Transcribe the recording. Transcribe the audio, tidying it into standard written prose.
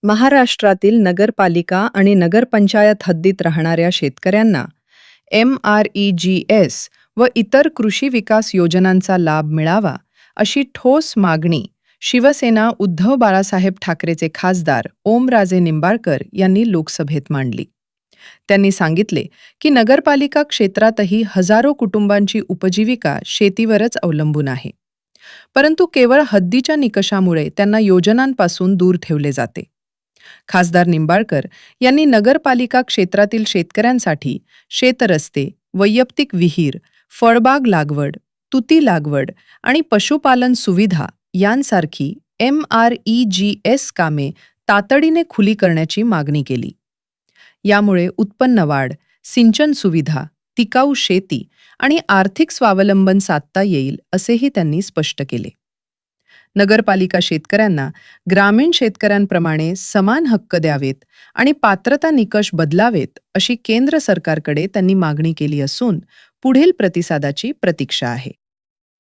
महाराष्ट्रातील नगरपालिका आणि नगरपंचायत हद्दीत राहणाऱ्या शेतकऱ्यांना MREGS व इतर कृषी विकास योजनांचा लाभ मिळावा अशी ठोस मागणी शिवसेना उद्धव बाळासाहेब ठाकरेचे खासदार ओमराजे निंबाळकर यांनी लोकसभेत मांडली. त्यांनी सांगितले की नगरपालिका क्षेत्रातही हजारो कुटुंबांची उपजीविका शेतीवरच अवलंबून आहे. परंतु केवळ हद्दीच्या निकषामुळे त्यांना योजनांपासून दूर ठेवले जाते. खासदार निंबाळकर यांनी नगरपालिका क्षेत्रातील शेतकऱ्यांसाठी शेतरस्ते, वैयक्तिक विहीर, फळबाग लागवड, तुती लागवड आणि पशुपालन सुविधा यांसारखी MREGS कामे तातडीने खुली करण्याची मागणी केली. यामुळे उत्पन्न वाढ, सिंचन सुविधा, टिकाऊ शेती आणि आर्थिक स्वावलंबन साधता येईल असेही त्यांनी स्पष्ट केले. नगरपालिका शेतकऱ्यांना ग्रामीण शेतकऱ्यांप्रमाणे समान हक्क द्यावेत आणि पात्रता निकष बदलावेत अशी केंद्र सरकारकडे त्यांनी मागणी केली असून पुढील प्रतिसादाची प्रतीक्षा आहे.